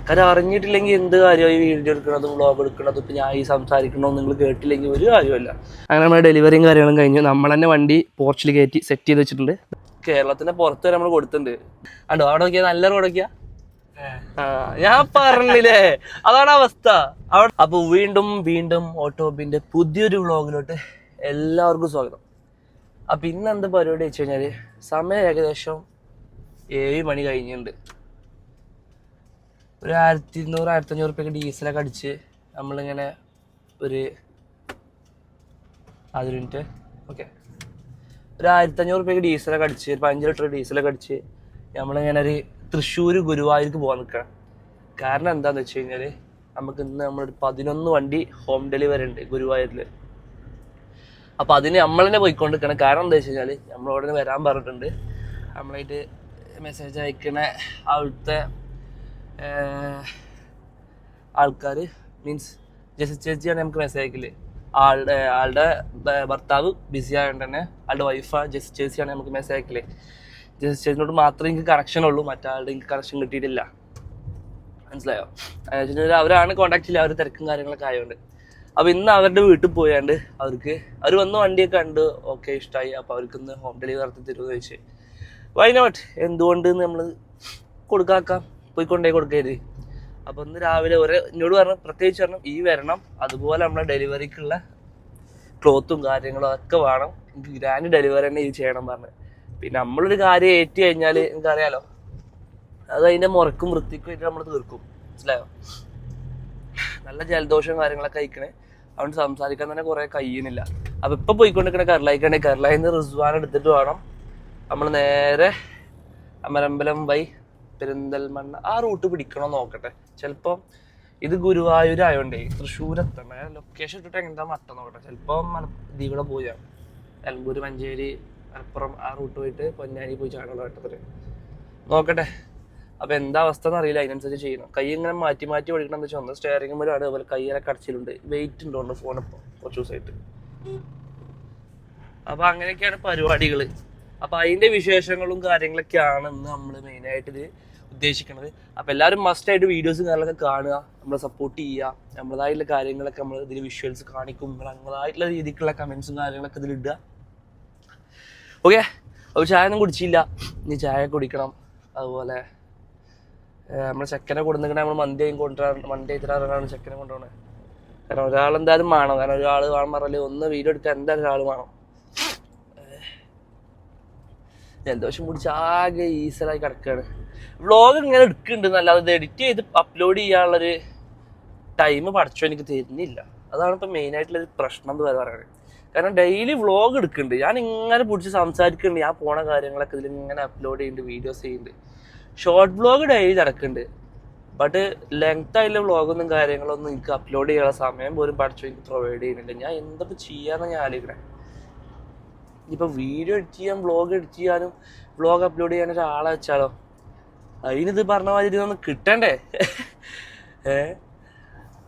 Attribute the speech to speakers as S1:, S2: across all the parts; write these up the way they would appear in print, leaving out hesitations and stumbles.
S1: ആൾക്കാർ അറിഞ്ഞിട്ടില്ലെങ്കിൽ എന്ത് കാര്യമായി വീഡിയോ എടുക്കണതും വ്ളോഗ് എടുക്കണതും ഇപ്പം ഞാൻ ഈ സംസാരിക്കണമെന്ന് നിങ്ങൾ കേട്ടില്ലെങ്കിൽ ഒരു കാര്യമല്ല. അങ്ങനെ നമ്മുടെ ഡെലിവറിയും കാര്യങ്ങളും കഴിഞ്ഞു. നമ്മൾ തന്നെ വണ്ടി പോർച്ചിൽ കയറ്റി സെറ്റ് ചെയ്ത് വെച്ചിട്ടുണ്ട്. കേരളത്തിന്റെ പുറത്ത് വരെ നമ്മൾ കൊടുത്തിട്ടുണ്ട്. അണ്ടോ അവിടെ നോക്കിയാൽ നല്ല റോഡൊക്കെയാ. ഞാൻ പറഞ്ഞില്ലേ, അതാണ് അവസ്ഥ അവിടെ. അപ്പൊ വീണ്ടും വീണ്ടും ഓട്ടോബിന്റെ പുതിയൊരു വ്ളോഗിലോട്ട് എല്ലാവർക്കും സ്വാഗതം. അപ്പൊ ഇന്ന് എന്ത് പരിപാടി വെച്ച് കഴിഞ്ഞാല്, സമയം ഏകദേശം 7 മണി കഴിഞ്ഞിട്ടുണ്ട്. ഒരു 1200-1500 റുപ്യക്ക് ഡീസലൊക്കെ അടിച്ച് നമ്മളിങ്ങനെ ഒരു 1 ഓക്കെ ഒരു 1500 റുപ്യക്ക് ഡീസലൊക്കെ അടിച്ച്, ഒരു 5 ലിറ്റർ ഡീസലൊക്കെ അടിച്ച് നമ്മളിങ്ങനെ ഒരു തൃശ്ശൂർ ഗുരുവായൂർക്ക് പോകാൻ നിൽക്കണം. കാരണം എന്താണെന്ന് വെച്ച് കഴിഞ്ഞാൽ, നമുക്ക് ഇന്ന് നമ്മളൊരു 11 വണ്ടി ഹോം ഡെലിവറി ഉണ്ട് ഗുരുവായൂരിൽ. അപ്പോൾ അതിന് നമ്മൾ തന്നെ പോയിക്കൊണ്ടിരിക്കണം. കാരണം എന്താ വെച്ച് കഴിഞ്ഞാൽ, നമ്മളവിടെ വരാൻ പറഞ്ഞിട്ടുണ്ട്. നമ്മളായിട്ട് മെസ്സേജ് അയക്കണ അവിടുത്തെ ആൾക്കാർ, മീൻസ് ജസ്റ്റ് ചേച്ചിയാണ് നമുക്ക് മെസ്സേജ് അയക്കില്ലേ. ആളുടെ ഭർത്താവ് ബിസി ആയതുകൊണ്ട് തന്നെ ആളുടെ വൈഫ് ജസ്റ്റ് ചേച്ചിയാണ് നമുക്ക് മെസ്സേജ് അയക്കില്ലേ. ജസ്റ്റ് ചേച്ചിനോട് മാത്രമേ എനിക്ക് കണക്ഷൻ ഉള്ളൂ, മറ്റാളുടെ എനിക്ക് കണക്ഷൻ കിട്ടിയിട്ടില്ല. മനസ്സിലായോ? അവരാണ് കോൺടാക്ട് ഇല്ല, അവർ തിരക്കും കാര്യങ്ങളൊക്കെ ആയതുകൊണ്ട്. അപ്പോൾ ഇന്ന് അവരുടെ വീട്ടിൽ പോയാണ്ട് അവർ വന്ന് വണ്ടിയൊക്കെ കണ്ട് ഓക്കെ ഇഷ്ടമായി. അപ്പോൾ അവർക്ക് ഇന്ന് ഹോം ഡെലിവറി നടത്തി തരുമെന്ന് ചോദിച്ചു. വൈ നോട്ട്, എന്തുകൊണ്ട് നമ്മൾ കൊടുക്കാം, പോയിക്കൊണ്ടേ കൊടുക്കരുത്. അപ്പോൾ ഇന്ന് രാവിലെ എന്നോട് പറഞ്ഞു, പ്രത്യേകിച്ച് പറഞ്ഞു ഈ വരണം, അതുപോലെ നമ്മളെ ഡെലിവറിക്കുള്ള ക്ലോത്തും കാര്യങ്ങളും ഒക്കെ വേണം, എനിക്ക് ഗ്രാൻഡ് ഡെലിവറി തന്നെ ഇത് ചെയ്യണം പറഞ്ഞു. പിന്നെ നമ്മളൊരു കാര്യം ഏറ്റി കഴിഞ്ഞാൽ എനിക്കറിയാലോ, അത് അതിൻ്റെ മുറക്കും വൃത്തിക്കും ആയിട്ട് നമ്മൾ തീർക്കും. മനസ്സിലായോ? നല്ല ജലദോഷവും കാര്യങ്ങളൊക്കെ കഴിക്കണേ, അതുകൊണ്ട് സംസാരിക്കാൻ തന്നെ കുറേ കഴിയുന്നില്ല. അപ്പോൾ ഇപ്പോൾ പോയിക്കൊണ്ടിരിക്കണ കേരളയിലേക്കാണ്. കേരളയിൽ നിന്ന് റിസ്വാൻ എടുത്തിട്ട് വേണം നമ്മൾ നേരെ അമരമ്പലം വൈ പെരിന്തൽമണ്ണ ആ റൂട്ട് പിടിക്കണോ നോക്കട്ടെ. ചിലപ്പം ഇത് ഗുരുവായൂർ ആയതുകൊണ്ടേ തൃശ്ശൂർ എത്തണം. ലൊക്കേഷൻ ഇട്ടിട്ട് എന്താ മട്ടം നോക്കട്ടെ. ചിലപ്പം ഇതിൽ കൂടെ പോയാൽ നിലമ്പൂർ, മഞ്ചേരി, മലപ്പുറം ആ റൂട്ട് പോയിട്ട് പൊന്നാനി പോയി ചാടണം വട്ടത്തിൽ നോക്കട്ടെ. അപ്പോൾ എന്താ അവസ്ഥ എന്നറിയില്ല, അതിനനുസരിച്ച് ചെയ്യണം. കൈ ഇങ്ങനെ മാറ്റി മാറ്റി ഓടിക്കണം എന്ന് വെച്ചാൽ ഒന്ന് സ്റ്റെയറിംഗ് മേലാണ്, അതുപോലെ കൈയിലൊക്കെ കടച്ചിലുണ്ട്, വെയിറ്റ് ഉണ്ടോണ്ട് ഫോണിപ്പോൾ കുറച്ച് ദിവസമായിട്ട്. അപ്പോൾ അങ്ങനെയൊക്കെയാണ് പരിപാടികൾ. അപ്പോൾ അതിൻ്റെ വിശേഷങ്ങളും കാര്യങ്ങളൊക്കെയാണ് ഇന്ന് നമ്മൾ മെയിനായിട്ട് ഇത് ഉദ്ദേശിക്കുന്നത്. അപ്പോൾ എല്ലാവരും മസ്റ്റായിട്ട് വീഡിയോസും കാര്യങ്ങളൊക്കെ കാണുക, നമ്മളെ സപ്പോർട്ട് ചെയ്യുക. നമ്മളതായിട്ടുള്ള കാര്യങ്ങളൊക്കെ നമ്മൾ ഇതിൽ വിഷ്വൽസ് കാണിക്കും, നമ്മളതായിട്ടുള്ള രീതിക്കുള്ള കമൻസും കാര്യങ്ങളൊക്കെ ഇതിലിടുക. ഓക്കെ. അപ്പോൾ ചായ ഒന്നും കുടിച്ചില്ല, ഇനി ചായ കുടിക്കണം. അതുപോലെ നമ്മളെ ചെക്കനെ കൊടുത്തിട്ട് നമ്മൾ മന്തി ആയിട്ടാണ് ചെക്കനെ കൊണ്ടുപോകണത്. കാരണം ഒരാളെന്തായാലും വേണം, കാരണം ഒരാൾ വേണം പറഞ്ഞാൽ ഒന്ന് വീഡിയോ എടുക്കാൻ എന്തായാലും ഒരാൾ വേണം. ജലദോഷം പിടിച്ച് ആകെ ഈസലായി കിടക്കുകയാണ്. വ്ളോഗ് ഇങ്ങനെ എടുക്കുന്നുണ്ട്, അല്ലാതെ ഇത് എഡിറ്റ് ചെയ്ത് അപ്ലോഡ് ചെയ്യാനുള്ളൊരു ടൈം പഠിച്ചോ എനിക്ക് തരുന്നില്ല. അതാണ് ഇപ്പം മെയിനായിട്ടുള്ളൊരു പ്രശ്നം എന്ന് പറയുന്നത്. കാരണം ഡെയിലി വ്ളോഗ് എടുക്കുന്നുണ്ട്, ഞാൻ ഇങ്ങനെ പിടിച്ച് സംസാരിക്കുന്നുണ്ട്, ഞാൻ പോണ കാര്യങ്ങളൊക്കെ ഇതിലിങ്ങനെ അപ്ലോഡ് ചെയ്യുന്നുണ്ട്, വീഡിയോസ് ചെയ്യുന്നുണ്ട്. ഷോർട്ട് വ്ളോഗ് ഡെയിലി നടക്കുന്നുണ്ട്, ബട്ട് ലെങ്ത് ആയിട്ടുള്ള വ്ളോഗൊന്നും കാര്യങ്ങളൊന്നും എനിക്ക് അപ്ലോഡ് ചെയ്യാനുള്ള സമയം പോലും പഠിച്ചോ എനിക്ക് പ്രൊവൈഡ് ചെയ്യുന്നില്ല. ഞാൻ എന്തൊക്കെ ചെയ്യാമെന്ന് ഞാൻ ആലോചിക്കണേ. ഇപ്പം വീഡിയോ എഡിറ്റ് ചെയ്യാൻ, വ്ളോഗ് എഡിറ്റ് ചെയ്യാനും വ്ളോഗ് അപ്ലോഡ് ചെയ്യാൻ ഒരാളെ വെച്ചാലോ, അതിനിത് പറഞ്ഞ മാതിരി ഒന്ന് കിട്ടണ്ടേ.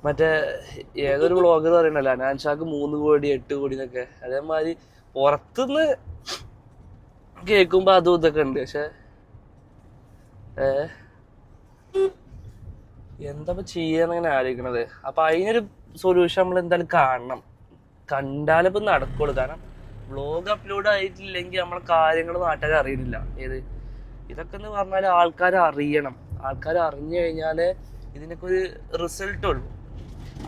S1: മറ്റേ ഏതൊരു വ്ളോഗർ പറയണല്ലോ, അനാൻഷാക്ക് 3 കോടി 8 കോടി എന്നൊക്കെ, അതേമാതിരി പുറത്തുനിന്ന് കേൾക്കുമ്പോൾ അതും ഇതൊക്കെ ഉണ്ട്. പക്ഷെ എന്താ ചെയ്യാന്നിങ്ങനെ ആലോചിക്കണത്. അപ്പം അതിനൊരു സൊല്യൂഷൻ നമ്മൾ എന്തായാലും കാണണം, കണ്ടാലിപ്പം നടക്കുള്ളൂ. കാരണം വ്ളോഗ് അപ്ലോഡ് ആയിട്ടില്ലെങ്കിൽ നമ്മളെ കാര്യങ്ങൾ നാട്ടുകാർ അറിയുന്നില്ല. ഇതൊക്കെ എന്ന് പറഞ്ഞാൽ ആൾക്കാർ അറിയണം. ആൾക്കാർ അറിഞ്ഞു കഴിഞ്ഞാൽ ഇതിനൊക്കെ ഒരു റിസൾട്ട് ഉള്ളൂ.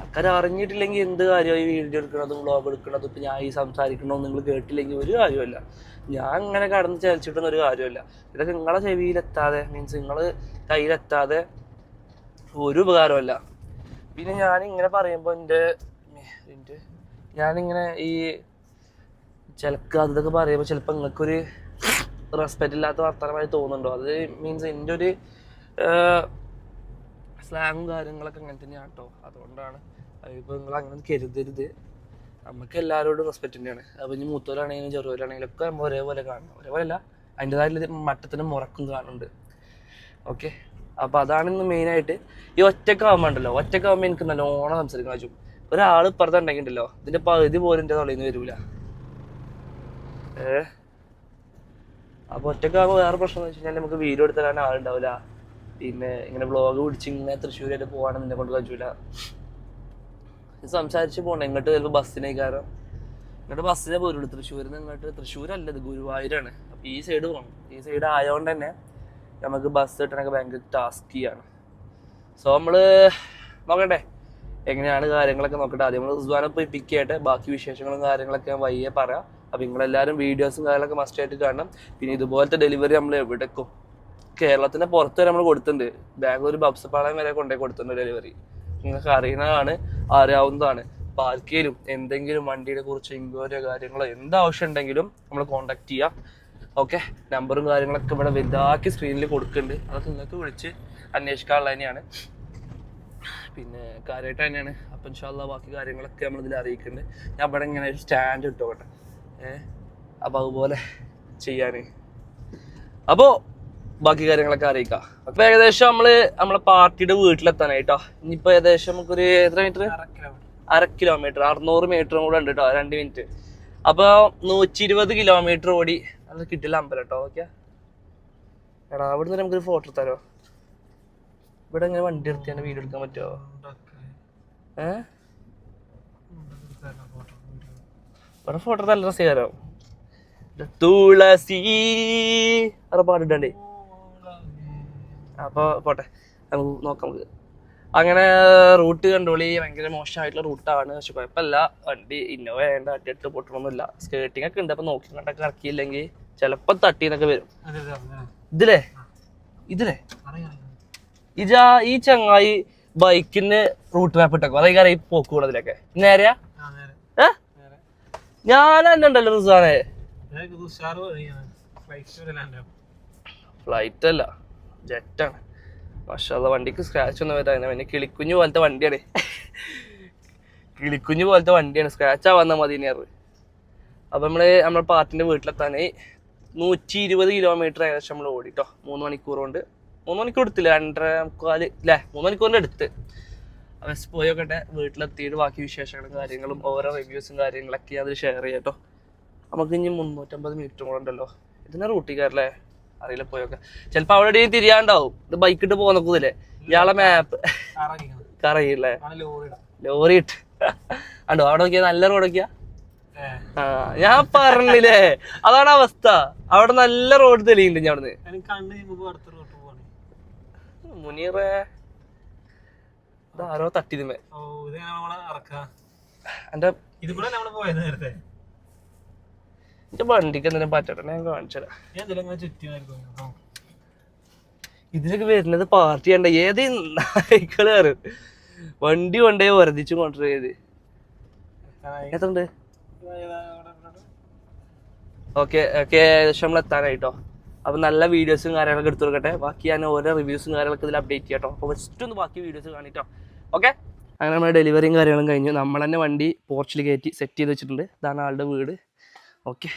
S1: ആൾക്കാർ അറിഞ്ഞിട്ടില്ലെങ്കിൽ എന്ത് കാര്യമായി വീഡിയോ എടുക്കണതും വ്ളോഗ് എടുക്കണതും ഇപ്പം ഞാൻ ഈ സംസാരിക്കണമെന്ന് നിങ്ങൾ കേട്ടില്ലെങ്കിൽ ഒരു കാര്യമല്ല. ഞാൻ ഇങ്ങനെ കടന്ന് ചലിച്ചിട്ടൊന്നും ഒരു കാര്യമല്ല. ഇതൊക്കെ നിങ്ങളെ ചെവിയിലെത്താതെ, മീൻസ് നിങ്ങൾ കയ്യിലെത്താതെ ഒരു ഉപകാരമല്ല. പിന്നെ ഞാനിങ്ങനെ പറയുമ്പോൾ ഞാനിങ്ങനെ ഈ ഇതൊക്കെ പറയുമ്പോൾ ചിലപ്പോൾ നിങ്ങൾക്കൊരു റെസ്പെക്റ്റ് ഇല്ലാത്ത വർത്തമാനമായി തോന്നുന്നുണ്ടോ? അത് മീൻസ് എൻ്റെ ഒരു സ്ലാങ്ങും കാര്യങ്ങളൊക്കെ അങ്ങനെ തന്നെയാണ് കേട്ടോ. അതുകൊണ്ടാണ്. അതിപ്പോൾ നിങ്ങൾ അങ്ങനെ കരുതരുത്. നമുക്ക് എല്ലാവരോടും റെസ്പെക്റ്റ് തന്നെയാണ്. അപ്പോൾ ഇനി മൂത്തവരാണെങ്കിലും ചെറുവരാണെങ്കിലും ഒക്കെ നമ്മൾ ഒരേപോലെ കാണണം. ഒരേപോലെയല്ല, അതിൻ്റെതായിട്ടുള്ള മട്ടത്തിനും മുറക്കും കാണുന്നുണ്ട്. ഓക്കെ. അപ്പോൾ അതാണ് ഇന്ന് മെയിനായിട്ട്. ഈ ഒറ്റക്കാവുമ്പോണ്ടല്ലോ, ഒറ്റക്കാവുമ്പോൾ എനിക്ക് നല്ലോണം സംസാരിക്കാൻ പറ്റും. ഒരാൾ ഇപ്പുറത്തുണ്ടെങ്കിണ്ടല്ലോ, ഇതിൻ്റെ പകുതി പോലും എൻ്റെ തൊള്ളിൽ നിന്ന് വരില്ല. അപ്പോൾ ഒറ്റക്കാകുമ്പോൾ വേറെ പ്രശ്നം എന്ന് വെച്ച് കഴിഞ്ഞാൽ നമുക്ക് വീഡിയോ എടുത്ത് തരാൻ ആളുണ്ടാവില്ല. പിന്നെ ഇങ്ങനെ വ്ളോഗ് പിടിച്ച് ഇങ്ങനെ തൃശ്ശൂരായിട്ട് പോകാനും നിന്നെ കൊണ്ട് കഴിച്ചില്ല. സംസാരിച്ച് പോകണം. ഇങ്ങോട്ട് ചിലപ്പോൾ ബസ്സിനെ കാരണം ഇങ്ങോട്ട് ബസ്സിനെ പോരുള്ളൂ. തൃശ്ശൂരിൽ നിന്ന് ഇങ്ങോട്ട്, തൃശ്ശൂരല്ലത് ഗുരുവായൂരാണ്. അപ്പം ഈ സൈഡ് പോകണം. ഈ സൈഡ് ആയതുകൊണ്ട് തന്നെ നമുക്ക് ബസ് കിട്ടണൊക്കെ ഭയങ്കര ടാസ്കിയാണ്. സോ നമ്മൾ നോക്കട്ടെ എങ്ങനെയാണ് കാര്യങ്ങളൊക്കെ നോക്കട്ടെ. ആദ്യം നമ്മൾ റിസ്വാനെ പോയി പിക്ക് ചെയ്യട്ടെ. ബാക്കി വിശേഷങ്ങളും കാര്യങ്ങളൊക്കെ ഞാൻ വയ്യെ പറയാം. അപ്പം നിങ്ങളെല്ലാവരും വീഡിയോസും കാര്യങ്ങളൊക്കെ മസ്റ്റായിട്ട് കാണണം. പിന്നെ ഇതുപോലത്തെ ഡെലിവറി നമ്മൾ എവിടേക്കും കേരളത്തിൻ്റെ പുറത്ത് വരെ നമ്മൾ കൊടുത്തിട്ടുണ്ട്. ബാംഗ്ലൂർ ബബ്സപ്പാളയം വരെ കൊണ്ടുപോയി കൊടുത്തിട്ടുണ്ട് ഡെലിവറി. നിങ്ങൾക്ക് അറിയുന്നതാണ്, അറിയാവുന്നതാണ്. അപ്പോൾ ആർക്കെങ്കിലും എന്തെങ്കിലും വണ്ടിയെ കുറിച്ച് ഇൻക്വയറിയോ കാര്യങ്ങളോ എന്താവശ്യം ഉണ്ടെങ്കിലും നമ്മൾ കോൺടാക്ട് ചെയ്യാം. ഓക്കെ, നമ്പറും കാര്യങ്ങളൊക്കെ ഇവിടെ വലുതാക്കി സ്ക്രീനിൽ കൊടുക്കുന്നുണ്ട്. അതൊക്കെ നിങ്ങൾക്ക് വിളിച്ച് അന്വേഷിക്കാനുള്ളത് തന്നെയാണ്. പിന്നെ കാര്യമായിട്ട് തന്നെയാണ്. അപ്പം ഇൻഷാ അല്ലാഹ് ബാക്കി കാര്യങ്ങളൊക്കെ നമ്മളിതിൽ അറിയിക്കുന്നുണ്ട്. ഞാൻ ഇവിടെ ഇങ്ങനെ ഒരു സ്റ്റാൻഡ് ഇട്ടോട്ടെ, അപ്പോൾ അതുപോലെ ചെയ്യാൻ. അപ്പോൾ ബാക്കി കാര്യങ്ങളൊക്കെ അറിയിക്കാം. അപ്പോൾ ഏകദേശം നമ്മളെ പാർട്ടിയുടെ വീട്ടിലെത്താനായിട്ടോ. ഇനിയിപ്പോൾ ഏകദേശം നമുക്കൊരു എത്ര മീറ്റർ, 1/2 കിലോമീറ്റർ, 600 മീറ്ററും കൂടെ ഉണ്ട് കേട്ടോ, 2 മിനിറ്റ്. അപ്പോൾ 120 കിലോമീറ്റർ ഓടി. അത് കിട്ടില്ല അമ്പലം കേട്ടോ. ഓക്കെ എടാ, അവിടെ നിന്ന് നമുക്കൊരു ഫോട്ടോ എടുത്താലോ? ഇവിടെ ഇങ്ങനെ വണ്ടി എടുത്ത് വീഡിയോ എടുക്കാൻ പറ്റുമോ? ഇവിടെ ഫോട്ടോ എടുത്താൽ നല്ല രസകരോ. തുളസി അത് പാടിട്ടേ. അപ്പോൾ പോട്ടെ, നമുക്ക് നോക്കാം. നമുക്ക് അങ്ങനെ റൂട്ട് കണ്ടോളി. ഭയങ്കര മോശമായിട്ടുള്ള റൂട്ടാണ്. പക്ഷെ കുഴപ്പമില്ല, വണ്ടി ഇന്നോവ വേണ്ട, അട്ടിട്ട് പൊട്ടണമൊന്നുമില്ല. സ്കേർട്ടിങ് ഒക്കെ ഉണ്ട്. അപ്പം നോക്കി കണ്ടൊക്കെ ഇറക്കിയില്ലെങ്കിൽ ചിലപ്പോൾ തട്ടിന്നൊക്കെ വരും. ഇതിലേ ഈ ചങ്ങായി ബൈക്കിന് റൂട്ട് മാപ്പ് ഇട്ടേക്കും. അതേക്കാരം ഈ പോക്ക് കൂടതിലൊക്കെ നേരെയാ. ഞാൻ തന്നെ ഉണ്ടല്ലോ റിസാനെ. ഫ്ലൈറ്റ് അല്ല, ജെറ്റാണ്. പക്ഷെ അത് വണ്ടിക്ക് സ്ക്രാച്ച് ഒന്നും വരാ. പിന്നെ കിളിക്കുഞ്ഞു പോലത്തെ വണ്ടിയാണ്. കിളിക്കുഞ്ഞു പോലത്തെ വണ്ടിയാണ്. സ്ക്രാച്ച് ആവാന്നാ മതി ഇനിയറ്. അപ്പം നമ്മളെ പാർട്ടിൻ്റെ വീട്ടിലെത്താനായി 120 കിലോമീറ്റർ ഏകദേശം നമ്മൾ ഓടിട്ടോ. 3 മണിക്കൂർ കൊണ്ട്. 3 മണിക്കൂർ എടുത്തില്ല, 2.25 അല്ലേ, 3 മണിക്കൂറിൻ്റെ അടുത്ത്. അപ്പം പോയോക്കട്ടെ. വീട്ടിലെത്തിയിട്ട് ബാക്കി വിശേഷങ്ങളും കാര്യങ്ങളും ഓരോ റിവ്യൂസും കാര്യങ്ങളൊക്കെ അതിൽ ഷെയർ ചെയ്യാം കേട്ടോ. നമുക്ക് ഇനി 350 മിനിറ്റും കൂടെ ഉണ്ടല്ലോ. ഇതിനെ റൂട്ടിക്കാരല്ലേ, അറിയില്ല. പോയൊക്കെ ചിലപ്പോൾ അവിടെ തിരിയാണ്ടാവും. ഇത് ബൈക്കിട്ട് പോന്നക്കൂല്ലേ. ഇയാളെ മാപ്പ് കറിയില്ലേ, ലോറി ഇട്ട് അണ്ടോ. അവിടെ നോക്കിയാ നല്ല റോഡ് നോക്കിയാ. ഞാൻ പറഞ്ഞില്ലേ, അതാണ് അവസ്ഥ. അവിടെ നല്ല റോഡ് തെളിയുണ്ട്. ഞാൻ അവിടുന്ന് മുനീറേ ഇതാരോ തട്ടിതുമേ. എന്റെ വണ്ടിക്ക് എന്തെങ്കിലും പറ്റട്ടെ, ഞാൻ കാണിച്ചത്. ഇതിലൊക്കെ വരുന്നത് പാർട്ടി കണ്ട ഏത് നായ്ക്കള് കയറും. വണ്ടി കൊണ്ടേ വർദ്ധിച്ചു കൊണ്ടുവരുന്നത്. എത്രണ്ട്? ഓക്കെ ഏകദേശം നമ്മൾ എത്താനായിട്ടോ. അപ്പം നല്ല വീഡിയോസും കാര്യങ്ങളൊക്കെ എടുത്തു കൊടുക്കട്ടെ. ബാക്കി ഞാൻ ഓരോ റിവ്യൂസും കാര്യങ്ങളൊക്കെ ഇതിൽ അപ്ഡേറ്റ് ചെയ്യാം കേട്ടോ. അപ്പോൾ ഫസ്റ്റ് ഒന്ന് ബാക്കി വീഡിയോസ് കാണിട്ടോ. ഓക്കെ, അങ്ങനെ നമ്മുടെ ഡെലിവറിയും കാര്യങ്ങളും കഴിഞ്ഞു. നമ്മൾ തന്നെ വണ്ടി പോർച്ചിൽ കയറ്റി സെറ്റ് ചെയ്ത് വെച്ചിട്ടുണ്ട്. ഇതാണ് ആളുടെ വീട്. ഓക്കെ,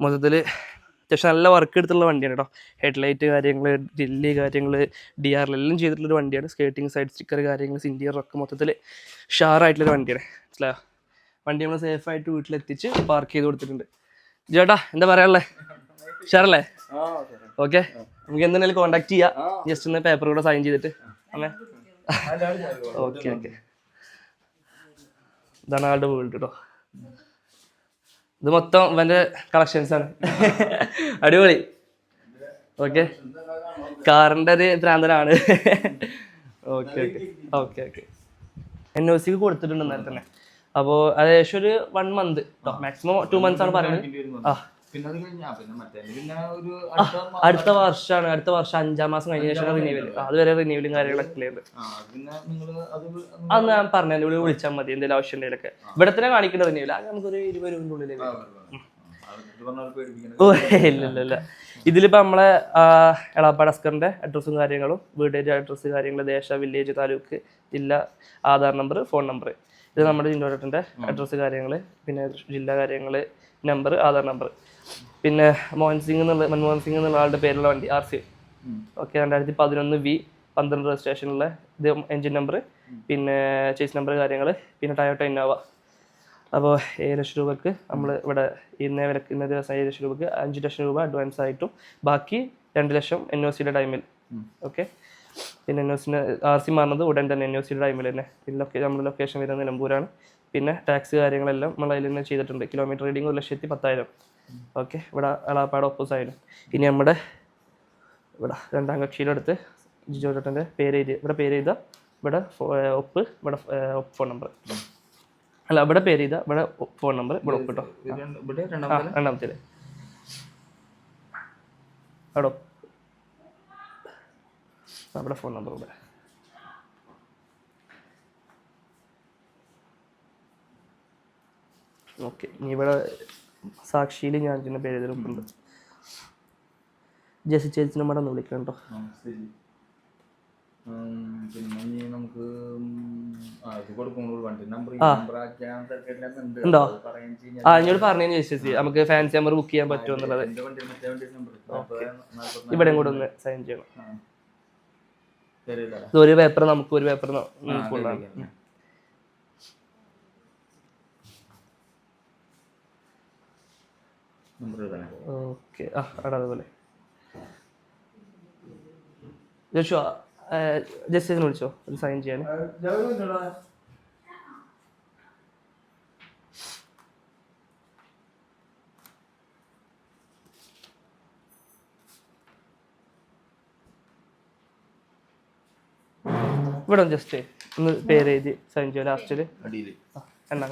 S1: മൊത്തത്തിൽ അത്യാവശ്യം നല്ല വർക്ക് എടുത്തുള്ള വണ്ടിയാണ് കേട്ടോ. ഹെഡ്ലൈറ്റ് കാര്യങ്ങൾ, ഡില്ലി കാര്യങ്ങൾ, DRL എല്ലാം ചെയ്തിട്ടുള്ളൊരു വണ്ടിയാണ്. സ്കേർട്ടിങ്, സൈഡ് സ്റ്റിക്കർ കാര്യങ്ങൾ, ഇൻറ്റീരിയറൊക്കെ മൊത്തത്തിൽ ഷാറായിട്ടുള്ളൊരു വണ്ടിയാണ്. മനസ്സിലായോ? വണ്ടി നമ്മൾ സേഫായിട്ട് വീട്ടിലെത്തിച്ച് പാർക്ക് ചെയ്ത് കൊടുത്തിട്ടുണ്ട്. ചേട്ടാ എന്താ പറയാനുള്ളത്? ഷാറല്ലേ? ഓക്കെ, നമുക്ക് എന്തെങ്കിലും കോൺടാക്ട് ചെയ്യാം. ജസ്റ്റ് ഒന്ന് പേപ്പർ കൂടെ സൈൻ ചെയ്തിട്ട് അങ്ങനെ. ഓക്കെ ഓക്കെ, ഇതാണ് ആളുടെ വീട് കേട്ടോ. ഇത് മൊത്തം ഇവൻ്റെ കളക്ഷൻസ് ആണ്. അടിപൊളി. ഓക്കെ, കാറിൻ്റെ ഒരു ഭ്രാന്തനാണ്. Okay okay okay okay. NOC കൊടുത്തിട്ടുണ്ട് നേരത്തെ തന്നെ. അപ്പോൾ അത് ഏകദേശം ഒരു 1 മന്ത് കേട്ടോ, മാക്സിമം 2 months ആണ് പറയുന്നത്. അടുത്ത വർഷമാണ്. അടുത്ത വർഷം 5ാം മാസം കഴിഞ്ഞ ശേഷം റിന്യൂവൽ. അതുവരെ റിന്യൂവലും കാര്യങ്ങളൊക്കെ ഉണ്ട്. അത് ഞാൻ പറഞ്ഞു, ഇവിടെ വിളിച്ചാൽ മതി എന്തെങ്കിലും ആവശ്യം ഉണ്ടെങ്കിലൊക്കെ. ഇവിടെ തന്നെ കാണിക്കേണ്ട റിന്യൂവൽ. അത് നമുക്കൊരു 20 രൂപൻ്റെ ഉള്ളിൽ. ഓ ഇല്ല. ഇതിലിപ്പോൾ നമ്മളെ എളാപ്പാട് അസ്കറിൻ്റെ അഡ്രസ്സും കാര്യങ്ങളും, വീടേജ് അഡ്രസ്സ് കാര്യങ്ങൾ, ദേശ, വില്ലേജ്, താലൂക്ക്, ജില്ല, ആധാർ നമ്പർ, ഫോൺ നമ്പർ. ഇത് നമ്മുടെ ജിൻഡോട്ടൻ്റെ അഡ്രസ്സ് കാര്യങ്ങൾ, പിന്നെ ജില്ലാ കാര്യങ്ങൾ, നമ്പർ, ആധാർ നമ്പർ. പിന്നെ മൻമോഹൻ സിംഗ് എന്നുള്ള ആളുടെ പേരുള്ള വണ്ടി RC. ഓക്കെ, 2011 V12 രജിസ്ട്രേഷനുള്ള ഇത് എൻജിൻ നമ്പർ, പിന്നെ ചേസ് നമ്പർ കാര്യങ്ങൾ, പിന്നെ ടയോട്ട ഇന്നോവ. അപ്പോൾ 7 ലക്ഷം രൂപക്ക് നമ്മൾ ഇവിടെ ഇന്ന ദിവസം 7 ലക്ഷം രൂപക്ക് 5 ലക്ഷം രൂപ അഡ്വാൻസ് ആയിട്ടും ബാക്കി 2 ലക്ഷം NOCയുടെ ടൈമിൽ. ഓക്കെ, പിന്നെ NOC RC മാറുന്നത് ഉടൻ തന്നെ NOC ടൈമിൽ തന്നെ. പിന്നെ നമ്മുടെ ലൊക്കേഷൻ വരുന്നത് നിലമ്പൂരാണ്. പിന്നെ ടാക്സ് കാര്യങ്ങളെല്ലാം നമ്മൾ അതിൽ തന്നെ ചെയ്തിട്ടുണ്ട്. Kilometre reading 1,10,000. ഓക്കെ, ഇവിടെ എളാപ്പാട് ഒപ്പോസായാലും. ഇനി നമ്മുടെ ഇവിടെ രണ്ടാം കക്ഷിയിലെടുത്ത് ജിജോ ചേട്ടൻ്റെ പേര് എഴുതി, ഇവിടെ പേര് എഴുതുക, ഇവിടെ ഒപ്പ്, ഇവിടെ ഫോൺ നമ്പർ. അല്ല, ഇവിടെ പേര് ചെയ്താൽ ഇവിടെ ഫോൺ നമ്പർ, ഇവിടെ ഒപ്പിട്ടോ. രണ്ടാമത്തേത് അവിടെ അവിടെ ഫോൺ നമ്പർ ഇവിടെ. ഓക്കെ, ഇനി ഇവിടെ സാക്ഷിയിൽ ഞാൻ ഇതിൻ്റെ പേര് എഴുതിയിട്ടുണ്ട്. ജെസി ചേച്ചിനെ ഇവിടെ ഒന്ന് വിളിക്കണം കേട്ടോ.
S2: പിന്നെ നമുക്ക്
S1: ഉണ്ടോ? എന്നോട് പറഞ്ഞു ചേച്ചി നമുക്ക് ഫാൻസി നമ്പർ ബുക്ക് ചെയ്യാൻ പറ്റുമോ എന്നുള്ളത്. ഇവിടെ കൂടെ ഒന്ന് സൈൻ ചെയ്യണം. ഒരു പേപ്പർ നമുക്ക് ഒരു പേപ്പർ കൊണ്ടാണ്. ഓക്കെ, അവിടെ അതുപോലെ ജോഷു ജസ്റ്റിസിനെ വിളിച്ചോ ഒരു സൈൻ ചെയ്യാൻ. ഇവിടെ ജസ്റ്റ് ഒന്ന് പേര് എഴുതി സൈൻ ചെയ്യാം ലാസ്റ്റില്. എണ്ണ